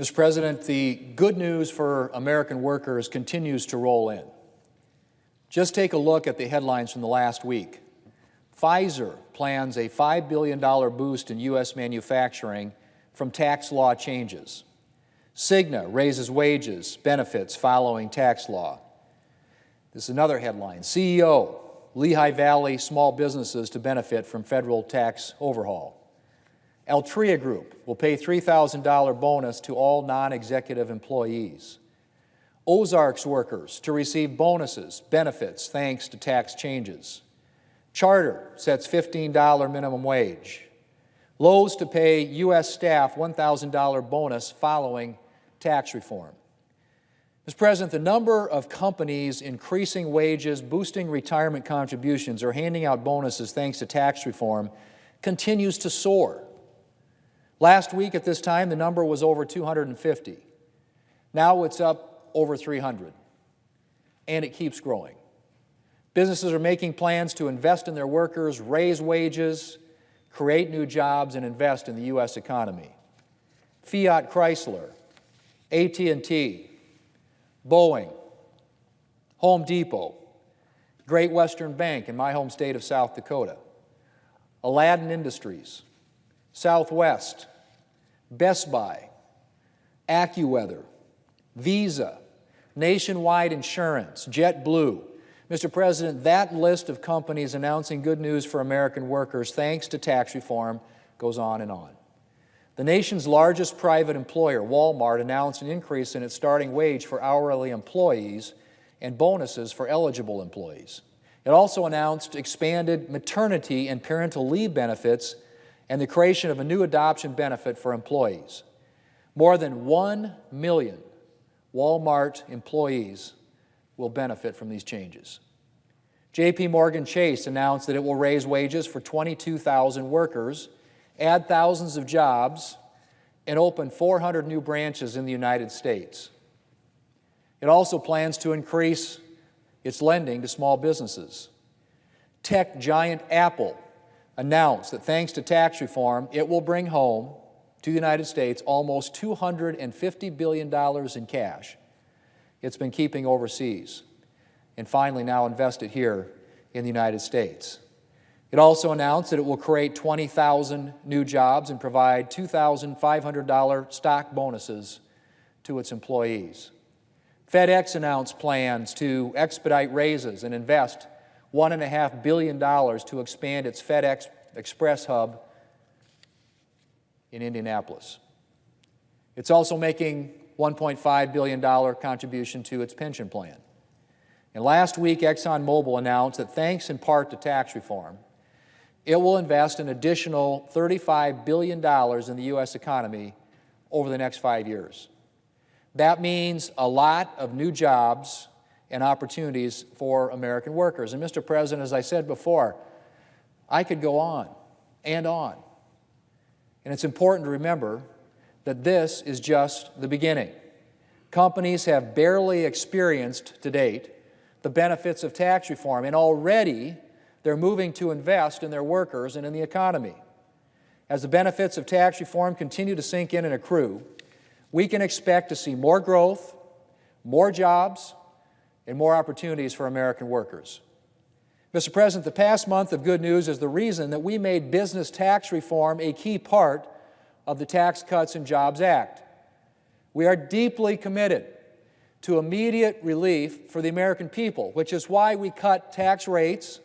Mr. President, the good news for American workers continues to roll in. Just take a look at the headlines from the last week. Pfizer plans a $5 billion boost in U.S. manufacturing from tax law changes. Cigna raises wages, benefits following tax law. This is another headline. CEO, Lehigh Valley small businesses to benefit from federal tax overhaul. Altria Group will pay $3,000 bonus to all non-executive employees. Ozarks workers to receive bonuses, benefits, thanks to tax changes. Charter sets $15 minimum wage. Lowe's to pay U.S. staff $1,000 bonus following tax reform. Mr. President, the number of companies increasing wages, boosting retirement contributions, or handing out bonuses thanks to tax reform continues to soar. Last week at this time, the number was over 250. Now it's up over 300, and it keeps growing. Businesses are making plans to invest in their workers, raise wages, create new jobs, and invest in the U.S. economy. Fiat Chrysler, AT&T, Boeing, Home Depot, Great Western Bank in my home state of South Dakota, Aladdin Industries, Southwest, Best Buy, AccuWeather, Visa, Nationwide Insurance, JetBlue. Mr. President, that list of companies announcing good news for American workers thanks to tax reform goes on and on. The nation's largest private employer, Walmart, announced an increase in its starting wage for hourly employees and bonuses for eligible employees. It also announced expanded maternity and parental leave benefits and the creation of a new adoption benefit for employees. More than 1 million Walmart employees will benefit from these changes. J.P. Morgan Chase announced that it will raise wages for 22,000 workers, add thousands of jobs, and open 400 new branches in the United States. It also plans to increase its lending to small businesses. Tech giant Apple announced that thanks to tax reform, it will bring home to the United States almost $250 billion in cash it's been keeping overseas, and finally now invest it here in the United States. It also announced that it will create 20,000 new jobs and provide $2,500 stock bonuses to its employees. FedEx announced plans to expedite raises and invest $1.5 billion to expand its FedEx Express hub in Indianapolis. It's also making $1.5 billion contribution to its pension plan. And last week, ExxonMobil announced that thanks in part to tax reform, it will invest an additional $35 billion in the U.S. economy over the next 5 years. That means a lot of new jobs and opportunities for American workers. And Mr. President, as I said before, I could go on and on. And it's important to remember that this is just the beginning. Companies have barely experienced to date the benefits of tax reform, and already they're moving to invest in their workers and in the economy. As the benefits of tax reform continue to sink in and accrue, we can expect to see more growth, more jobs, and more opportunities for American workers. Mr. President, the past month of good news is the reason that we made business tax reform a key part of the Tax Cuts and Jobs Act. We are deeply committed to immediate relief for the American people, which is why we cut tax rates,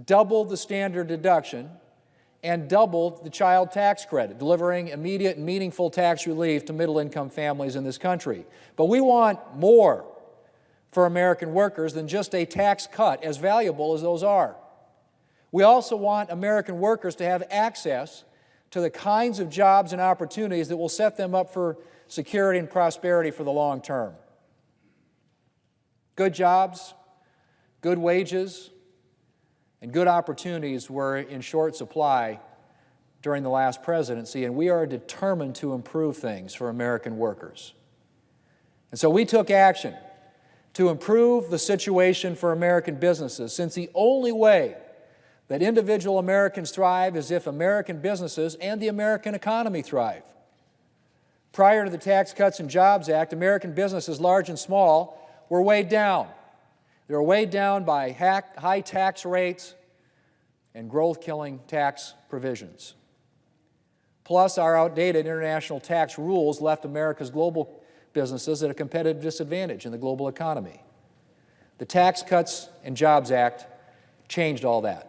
doubled the standard deduction, and doubled the child tax credit, delivering immediate and meaningful tax relief to middle-income families in this country. But we want more for American workers than just a tax cut, as valuable as those are. We also want American workers to have access to the kinds of jobs and opportunities that will set them up for security and prosperity for the long term. Good jobs, good wages, and good opportunities were in short supply during the last presidency, and we are determined to improve things for American workers. And so we took action to improve the situation for American businesses, since the only way that individual Americans thrive is if American businesses and the American economy thrive. Prior to the Tax Cuts and Jobs Act, American businesses, large and small, were weighed down. They were weighed down by high tax rates and growth-killing tax provisions. Plus, our outdated international tax rules left America's global businesses at a competitive disadvantage in the global economy. The Tax Cuts and Jobs Act changed all that.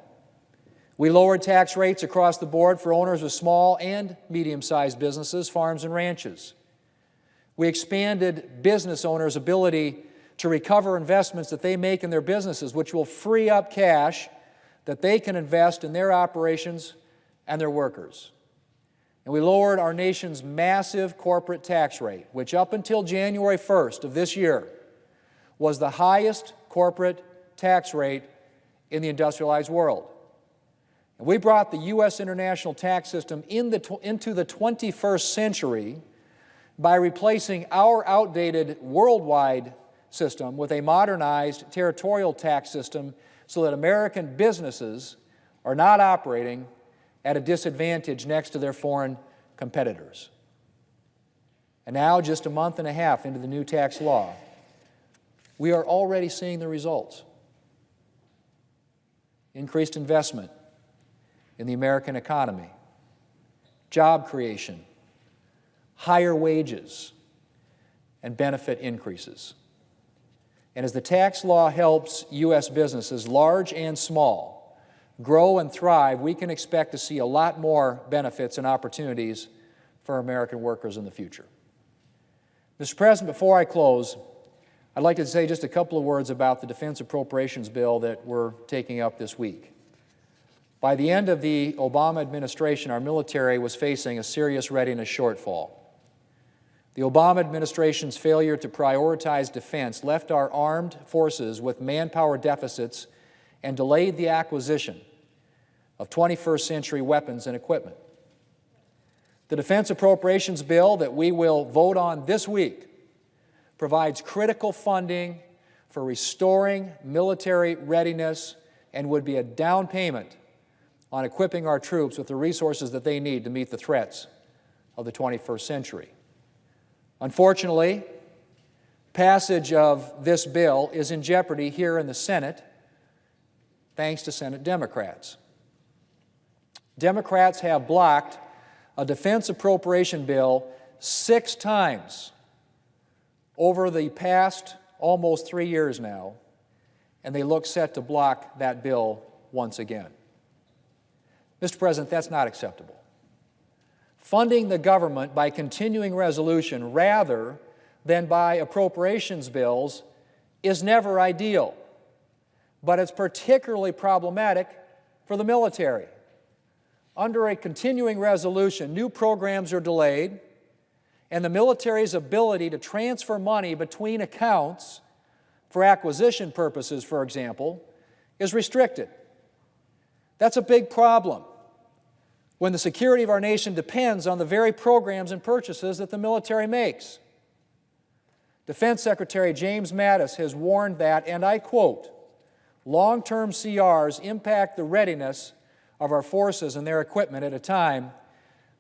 We lowered tax rates across the board for owners of small and medium-sized businesses, farms, and ranches. We expanded business owners' ability to recover investments that they make in their businesses, which will free up cash that they can invest in their operations and their workers. And we lowered our nation's massive corporate tax rate, which up until January 1st of this year was the highest corporate tax rate in the industrialized world. And we brought the U.S. international tax system into the 21st century by replacing our outdated worldwide system with a modernized territorial tax system so that American businesses are not operating at a disadvantage next to their foreign competitors. And now, just a month and a half into the new tax law, we are already seeing the results. Increased investment in the American economy, job creation, higher wages, and benefit increases. And as the tax law helps U.S. businesses, large and small, grow and thrive, we can expect to see a lot more benefits and opportunities for American workers in the future. Mr. President, before I close, I'd like to say just a couple of words about the defense appropriations bill that we're taking up this week. By the end of the Obama administration, our military was facing a serious readiness shortfall. The Obama administration's failure to prioritize defense left our armed forces with manpower deficits and delayed the acquisition of 21st century weapons and equipment. The defense appropriations bill that we will vote on this week provides critical funding for restoring military readiness and would be a down payment on equipping our troops with the resources that they need to meet the threats of the 21st century. Unfortunately, passage of this bill is in jeopardy here in the Senate thanks to Senate Democrats. Democrats have blocked a defense appropriation bill 6 times over the past almost 3 years now, and they look set to block that bill once again. Mr. President, that's not acceptable. Funding the government by continuing resolution rather than by appropriations bills is never ideal, but it's particularly problematic for the military. Under a continuing resolution, new programs are delayed, and the military's ability to transfer money between accounts for acquisition purposes, for example, is restricted. That's a big problem when the security of our nation depends on the very programs and purchases that the military makes. Defense Secretary James Mattis has warned that, and I quote, "Long-term CRs impact the readiness of our forces and their equipment at a time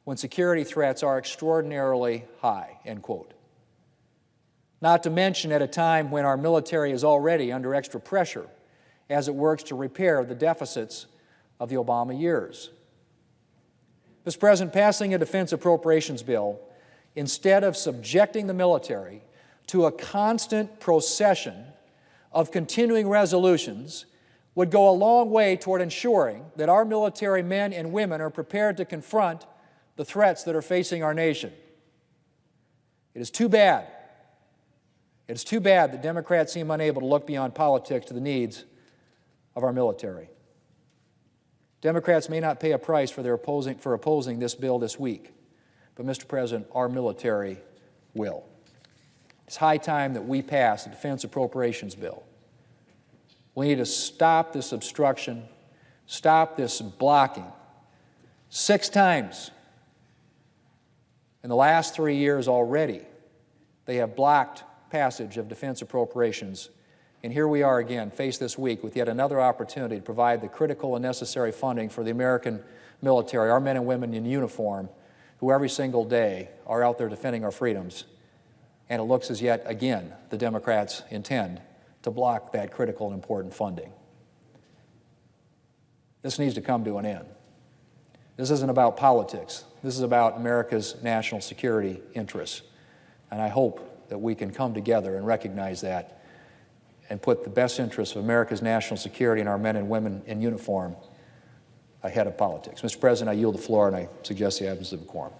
when security threats are extraordinarily high," end quote. Not to mention at a time when our military is already under extra pressure as it works to repair the deficits of the Obama years. Mr. President, passing a defense appropriations bill, instead of subjecting the military to a constant procession of continuing resolutions, would go a long way toward ensuring that our military men and women are prepared to confront the threats that are facing our nation. It is too bad. It is too bad that Democrats seem unable to look beyond politics to the needs of our military. Democrats may not pay a price for opposing this bill this week, but, Mr. President, our military will. It's high time that we pass a defense appropriations bill. We need to stop this obstruction, stop this blocking. 6 times in the last 3 years already, they have blocked passage of defense appropriations. And here we are again, faced this week with yet another opportunity to provide the critical and necessary funding for the American military, our men and women in uniform, who every single day are out there defending our freedoms, and it looks as yet again the Democrats intend to block that critical and important funding. This needs to come to an end. This isn't about politics. This is about America's national security interests. And I hope that we can come together and recognize that and put the best interests of America's national security and our men and women in uniform ahead of politics. Mr. President, I yield the floor and I suggest the absence of a quorum.